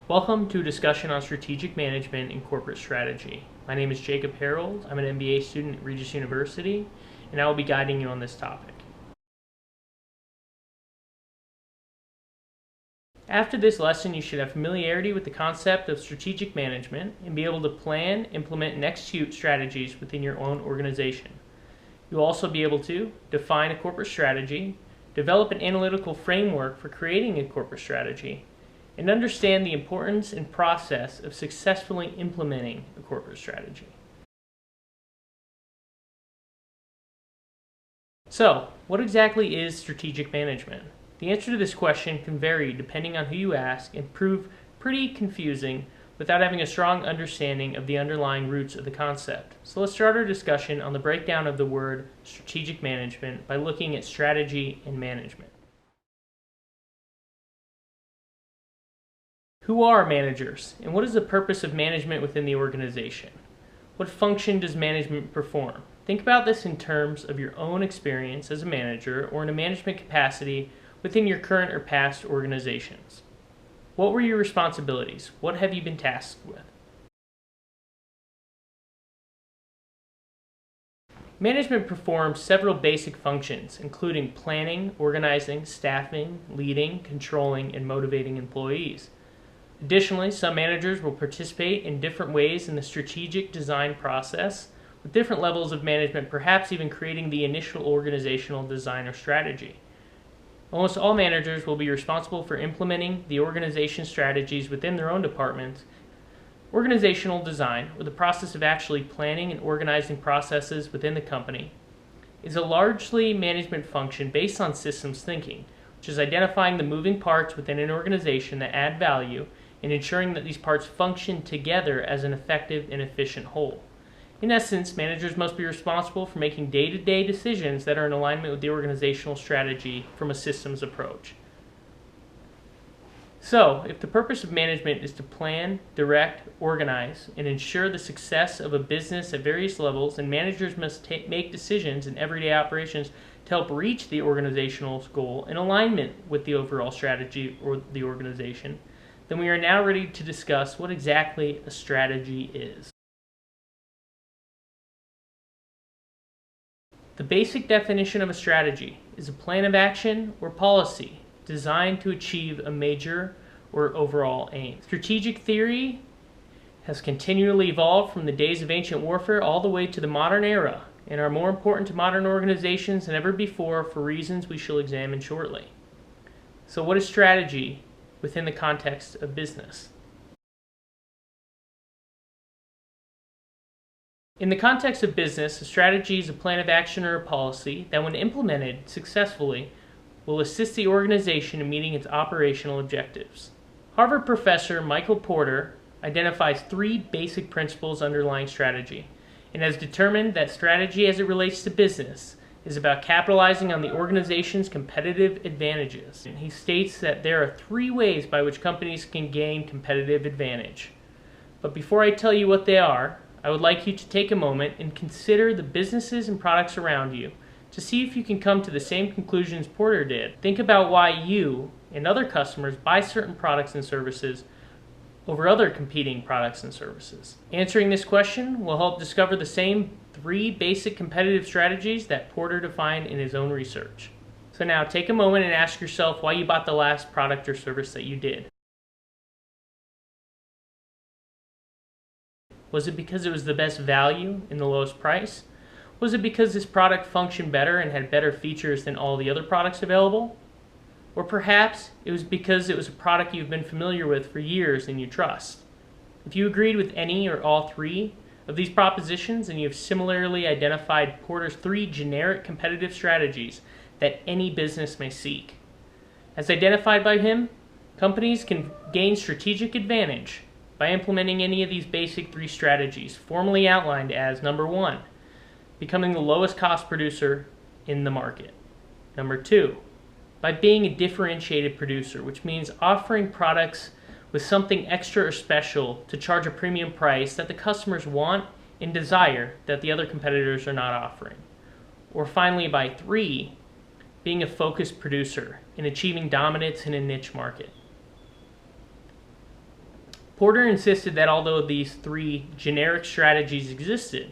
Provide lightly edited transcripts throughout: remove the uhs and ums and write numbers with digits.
Welcome to a discussion on strategic management and corporate strategy. My name is Jacob Harold. I'm an MBA student at Regis University, and I will be guiding you on this topic. After this lesson, you should have familiarity with the concept of strategic management and be able to plan, implement, and execute strategies within your own organization. You'll also be able to define a corporate strategy, develop an analytical framework for creating a corporate strategy, and understand the importance and process of successfully implementing a corporate strategy. So, what exactly is strategic management? The answer to this question can vary depending on who you ask and prove pretty confusing without having a strong understanding of the underlying roots of the concept. So let's start our discussion on the breakdown of the word strategic management by looking at strategy and management. Who are managers, and what is the purpose of management within the organization? What function does management perform? Think about this in terms of your own experience as a manager or in a management capacity within your current or past organizations. What were your responsibilities? What have you been tasked with? Management performs several basic functions, including planning, organizing, staffing, leading, controlling, and motivating employees. Additionally, some managers will participate in different ways in the strategic design process, with different levels of management perhaps even creating the initial organizational design or strategy. Almost all managers will be responsible for implementing the organization strategies within their own departments. Organizational design, or the process of actually planning and organizing processes within the company, is a largely management function based on systems thinking, which is identifying the moving parts within an organization that add value and ensuring that these parts function together as an effective and efficient whole. In essence, managers must be responsible for making day-to-day decisions that are in alignment with the organizational strategy from a systems approach. So, if the purpose of management is to plan, direct, organize, and ensure the success of a business at various levels, and managers must make decisions in everyday operations to help reach the organizational goal in alignment with the overall strategy or the organization, then we are now ready to discuss what exactly a strategy is. The basic definition of a strategy is a plan of action or policy designed to achieve a major or overall aim. Strategic theory has continually evolved from the days of ancient warfare all the way to the modern era and are more important to modern organizations than ever before for reasons we shall examine shortly. So what is strategy within the context of business? In the context of business, a strategy is a plan of action or a policy that, when implemented successfully, will assist the organization in meeting its operational objectives. Harvard professor Michael Porter identifies three basic principles underlying strategy and has determined that strategy as it relates to business is about capitalizing on the organization's competitive advantages. And he states that there are three ways by which companies can gain competitive advantage. But before I tell you what they are, I would like you to take a moment and consider the businesses and products around you to see if you can come to the same conclusions Porter did. Think about why you and other customers buy certain products and services over other competing products and services. Answering this question will help discover the same three basic competitive strategies that Porter defined in his own research. So now take a moment and ask yourself why you bought the last product or service that you did. Was it because it was the best value and the lowest price? Was it because this product functioned better and had better features than all the other products available? Or perhaps it was because it was a product you've been familiar with for years and you trust. If you agreed with any or all three of these propositions, and you have similarly identified Porter's three generic competitive strategies that any business may seek. As identified by him, companies can gain strategic advantage by implementing any of these basic three strategies, formally outlined as: number one, becoming the lowest cost producer in the market. Number two, by being a differentiated producer, which means offering products with something extra or special to charge a premium price that the customers want and desire that the other competitors are not offering. Or finally, by three, being a focused producer and achieving dominance in a niche market. Porter insisted that although these three generic strategies existed,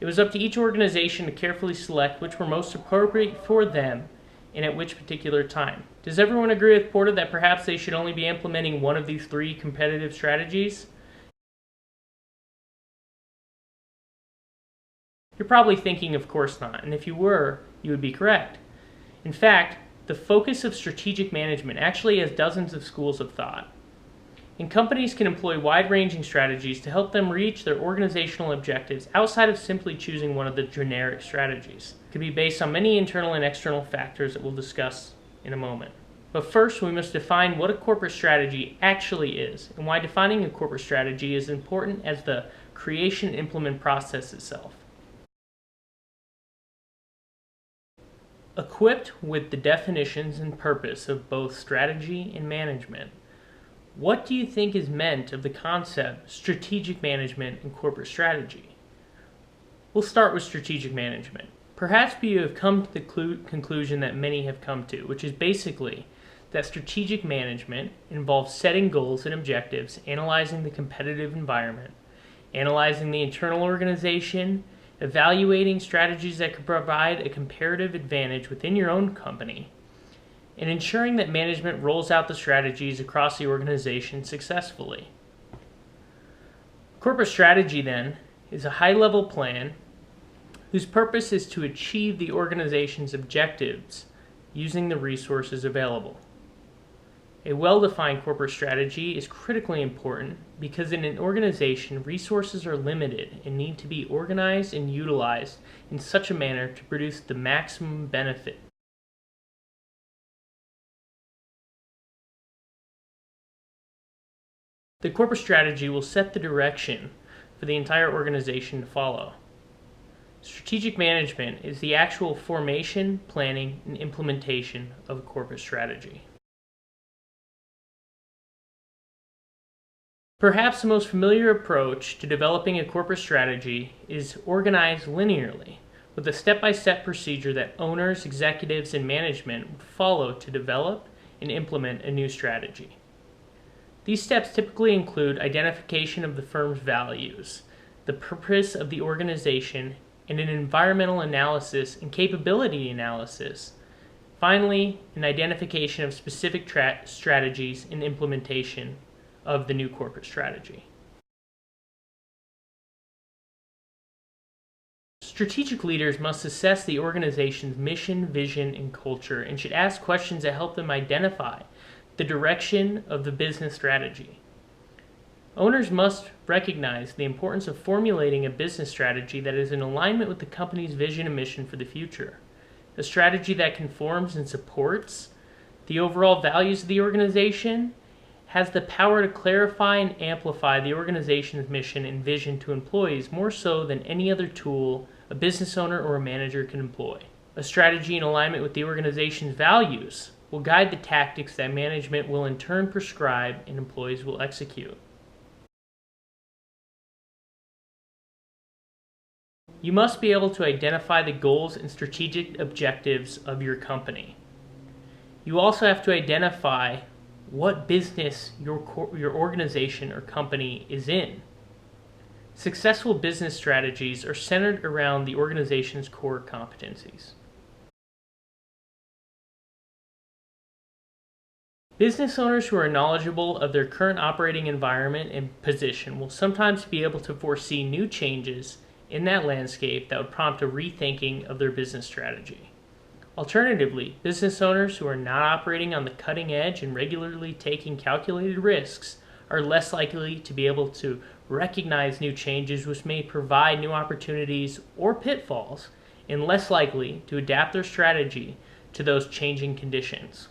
it was up to each organization to carefully select which were most appropriate for them and at which particular time. Does everyone agree with Porter that perhaps they should only be implementing one of these three competitive strategies? You're probably thinking, of course not, and if you were, you would be correct. In fact, the focus of strategic management actually has dozens of schools of thought. And companies can employ wide-ranging strategies to help them reach their organizational objectives outside of simply choosing one of the generic strategies. It can be based on many internal and external factors that we'll discuss in a moment. But first, we must define what a corporate strategy actually is and why defining a corporate strategy is important as the creation and implement process itself. Equipped with the definitions and purpose of both strategy and management, what do you think is meant of the concept strategic management and corporate strategy? We'll start with strategic management. Perhaps you have come to the conclusion that many have come to, which is basically that strategic management involves setting goals and objectives, analyzing the competitive environment, analyzing the internal organization, evaluating strategies that could provide a comparative advantage within your own company, and ensuring that management rolls out the strategies across the organization successfully. Corporate strategy, then, is a high-level plan whose purpose is to achieve the organization's objectives using the resources available. A well-defined corporate strategy is critically important because in an organization, resources are limited and need to be organized and utilized in such a manner to produce the maximum benefit. The corporate strategy will set the direction for the entire organization to follow. Strategic management is the actual formation, planning, and implementation of a corporate strategy. Perhaps the most familiar approach to developing a corporate strategy is organized linearly, with a step-by-step procedure that owners, executives, and management would follow to develop and implement a new strategy. These steps typically include identification of the firm's values, the purpose of the organization, and an environmental analysis and capability analysis. Finally, an identification of specific strategies and implementation of the new corporate strategy. Strategic leaders must assess the organization's mission, vision, and culture and should ask questions that help them identify the direction of the business strategy. Owners must recognize the importance of formulating a business strategy that is in alignment with the company's vision and mission for the future. A strategy that conforms and supports the overall values of the organization has the power to clarify and amplify the organization's mission and vision to employees more so than any other tool a business owner or a manager can employ. A strategy in alignment with the organization's values will guide the tactics that management will in turn prescribe and employees will execute. You must be able to identify the goals and strategic objectives of your company. You also have to identify what business your organization or company is in. Successful business strategies are centered around the organization's core competencies. Business owners who are knowledgeable of their current operating environment and position will sometimes be able to foresee new changes in that landscape that would prompt a rethinking of their business strategy. Alternatively, business owners who are not operating on the cutting edge and regularly taking calculated risks are less likely to be able to recognize new changes which may provide new opportunities or pitfalls, and less likely to adapt their strategy to those changing conditions.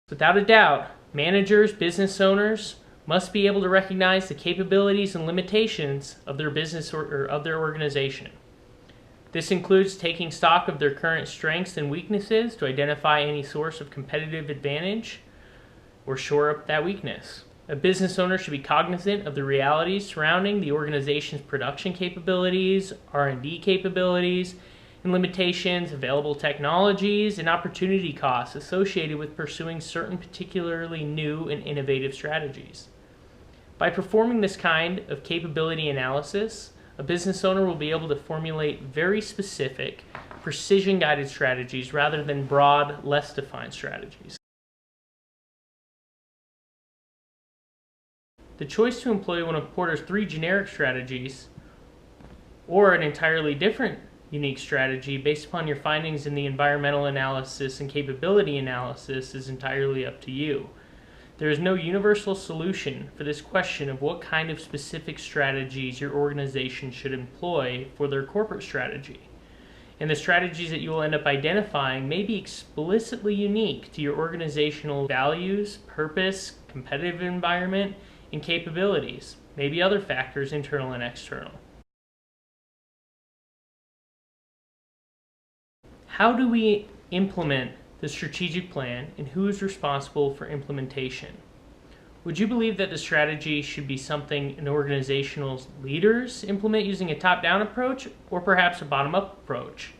Without a doubt, managers, business owners must be able to recognize the capabilities and limitations of their business or of their organization. This includes taking stock of their current strengths and weaknesses to identify any source of competitive advantage or shore up that weakness. A business owner should be cognizant of the realities surrounding the organization's production capabilities, R&D capabilities, and limitations, available technologies, and opportunity costs associated with pursuing certain particularly new and innovative strategies. By performing this kind of capability analysis, a business owner will be able to formulate very specific, precision-guided strategies rather than broad, less defined strategies. The choice to employ one of Porter's 3 generic strategies or an entirely different unique strategy based upon your findings in the environmental analysis and capability analysis is entirely up to you. There is no universal solution for this question of what kind of specific strategies your organization should employ for their corporate strategy. And the strategies that you will end up identifying may be explicitly unique to your organizational values, purpose, competitive environment, and capabilities, maybe other factors, internal and external. How do we implement the strategic plan, and who is responsible for implementation? Would you believe that the strategy should be something an organizational leaders implement using a top-down approach, or perhaps a bottom-up approach?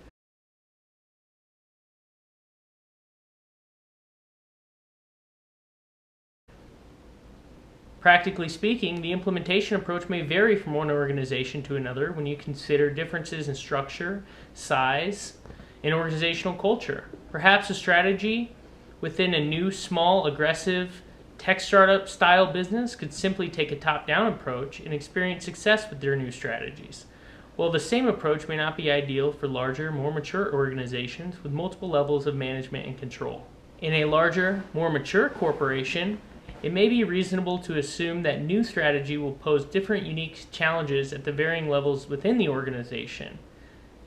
Practically speaking, the implementation approach may vary from one organization to another when you consider differences in structure, size, and organizational culture. Perhaps a strategy within a new, small, aggressive tech startup style business could simply take a top-down approach and experience success with their new strategies. While the same approach may not be ideal for larger, more mature organizations with multiple levels of management and control. In a larger, more mature corporation, it may be reasonable to assume that new strategy will pose different unique challenges at the varying levels within the organization.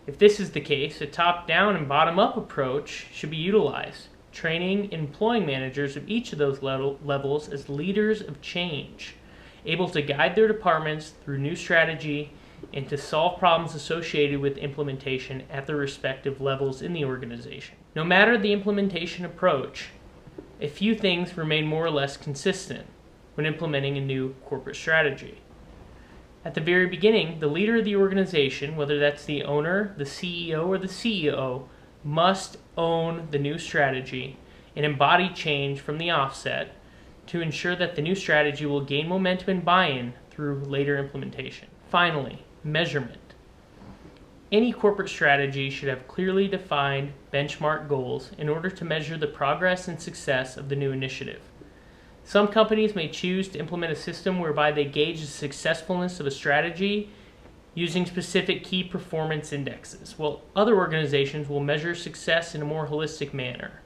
If this is the case, a top-down and bottom-up approach should be utilized, training and employing managers of each of those levels as leaders of change, able to guide their departments through new strategy and to solve problems associated with implementation at their respective levels in the organization. No matter the implementation approach, a few things remain more or less consistent when implementing a new corporate strategy. At the very beginning, the leader of the organization, whether that's the owner, the CEO, or the CEO, must own the new strategy and embody change from the offset to ensure that the new strategy will gain momentum and buy-in through later implementation. Finally, measurement. Any corporate strategy should have clearly defined benchmark goals in order to measure the progress and success of the new initiative. Some companies may choose to implement a system whereby they gauge the successfulness of a strategy using specific key performance indexes, while other organizations will measure success in a more holistic manner,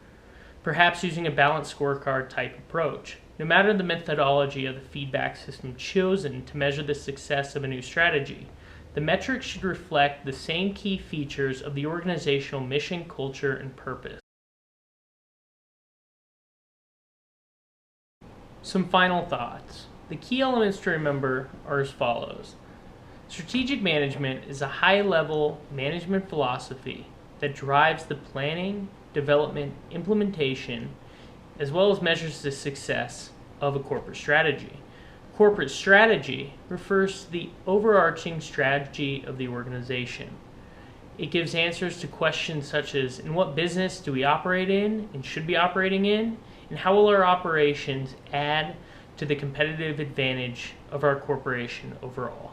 perhaps using a balanced scorecard type approach. No matter the methodology of the feedback system chosen to measure the success of a new strategy, the metrics should reflect the same key features of the organizational mission, culture, and purpose. Some final thoughts. The key elements to remember are as follows. Strategic management is a high-level management philosophy that drives the planning, development, implementation, as well as measures the success of a corporate strategy. Corporate strategy refers to the overarching strategy of the organization. It gives answers to questions such as, in what business do we operate in and should be operating in, and how will our operations add to the competitive advantage of our corporation overall?